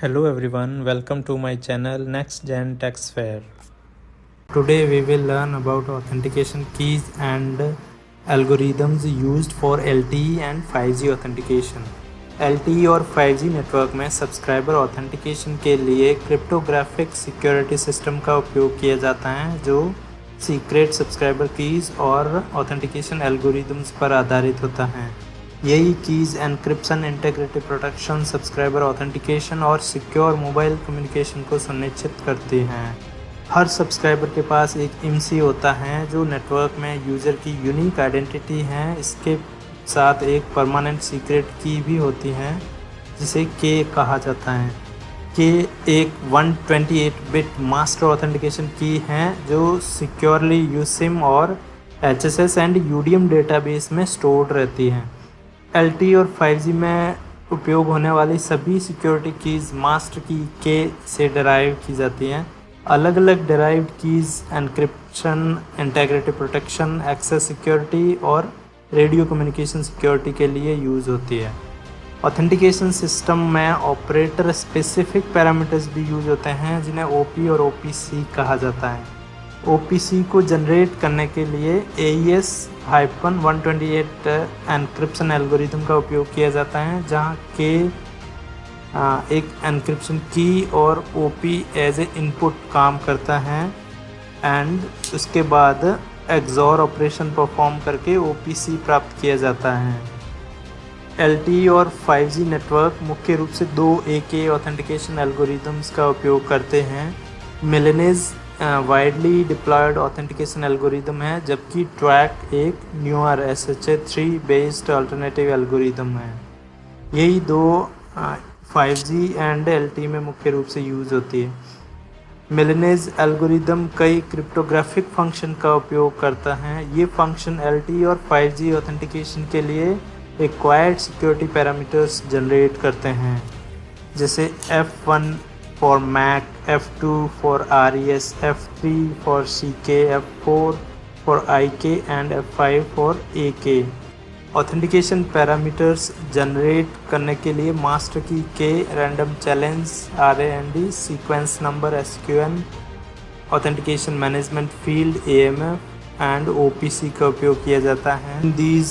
Hello everyone, welcome to my channel Next Gen Tech Sphere. Today we will learn about authentication keys and algorithms used for LTE and 5G authentication. LTE और 5G network में subscriber authentication के लिए cryptographic security system का उपयोग किया जाता है जो सीक्रेट सब्सक्राइबर कीज़ और ऑथेंटिकेशन एल्गोरिदम्स पर आधारित होता है। यही keys encryption, integrity protection, subscriber authentication और सिक्योर मोबाइल कम्युनिकेशन को सुनिश्चित करती हैं। हर सब्सक्राइबर के पास एक IMSI होता है जो नेटवर्क में यूज़र की यूनिक आइडेंटिटी है। इसके साथ एक परमानेंट सीक्रेट की भी होती है जिसे K कहा जाता है। K एक 128 बिट मास्टर ऑथेंटिकेशन की है जो सिक्योरली USIM और HSS एंड UDM डेटाबेस में स्टोर्ड रहती है। LTE और 5G में उपयोग होने वाली सभी security keys master key K से डिराइव की जाती हैं। अलग अलग derived keys encryption, integrity protection, access security और रेडियो कम्युनिकेशन सिक्योरिटी के लिए यूज़ होती है। ऑथेंटिकेशन सिस्टम में ऑपरेटर स्पेसिफिक पैरामीटर्स भी यूज़ होते हैं जिन्हें OP और OPC कहा जाता है। OPC को जनरेट करने के लिए AES-128 एनक्रिप्शन एल्गोरिदम का उपयोग किया जाता है जहां K एक एनक्रिप्शन की और OP एज ए इनपुट काम करता है एंड उसके बाद XOR ऑपरेशन परफॉर्म करके OPC प्राप्त किया जाता है। LTE और 5G नेटवर्क मुख्य रूप से दो AK ऑथेंटिकेशन एल्गोरिदम्स का उपयोग करते हैं। मिलेनियस वाइडली डिप्लॉयड ऑथेंटिकेशन एल्गोरिदम है जबकि ट्रैक एक newer SHA-3 based alternative algorithm है। यही दो 5G एंड LTE में मुख्य रूप से यूज़ होती है। मिलेनियस एल्गोरिदम कई क्रिप्टोग्राफिक फंक्शन का उपयोग करता है। ये फंक्शन LTE और 5G ऑथेंटिकेशन के लिए रिक्वायर्ड सिक्योरिटी पैरामीटर्स जनरेट करते हैं जैसे F1 for MAC, F2 for RES, F3 for CK, F4 for IK and F5 for AK। Authentication parameters generate करने के लिए master key K, random challenge RAND, sequence number SQN, authentication management field AMF and OPC का उपयोग किया जाता है। These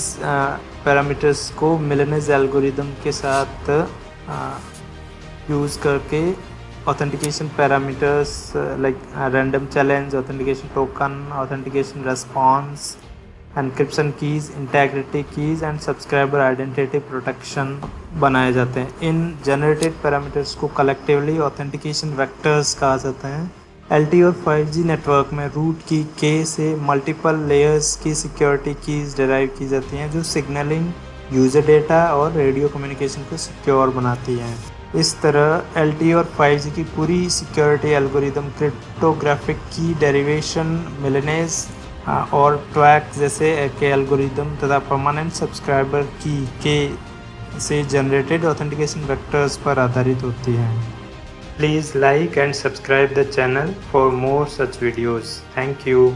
parameters को मिलेनियस algorithm के साथ यूज़ करके authentication parameters like random challenge, authentication token, authentication response, encryption keys, integrity keys and subscriber identity protection बनाए जाते हैं। इन generated parameters को collectively authentication vectors कहा जाता है। LTE और 5G नेटवर्क में रूट की K से मल्टीपल लेयर्स की सिक्योरिटी कीज़ डिराइव की जाती हैं जो सिग्नलिंग, यूज़र डेटा और रेडियो कम्युनिकेशन को सिक्योर बनाती हैं। इस तरह LTE और 5G की पूरी सिक्योरिटी एल्गोरिदम क्रिप्टोग्राफिक की डेरिवेशन, मिलेनियस और ट्रैक जैसे AK एल्गोरिदम तथा परमानेंट सब्सक्राइबर की K से जनरेटेड ऑथेंटिकेशन वेक्टर्स पर आधारित होती है। Please like and subscribe the channel for more such videos. Thank you.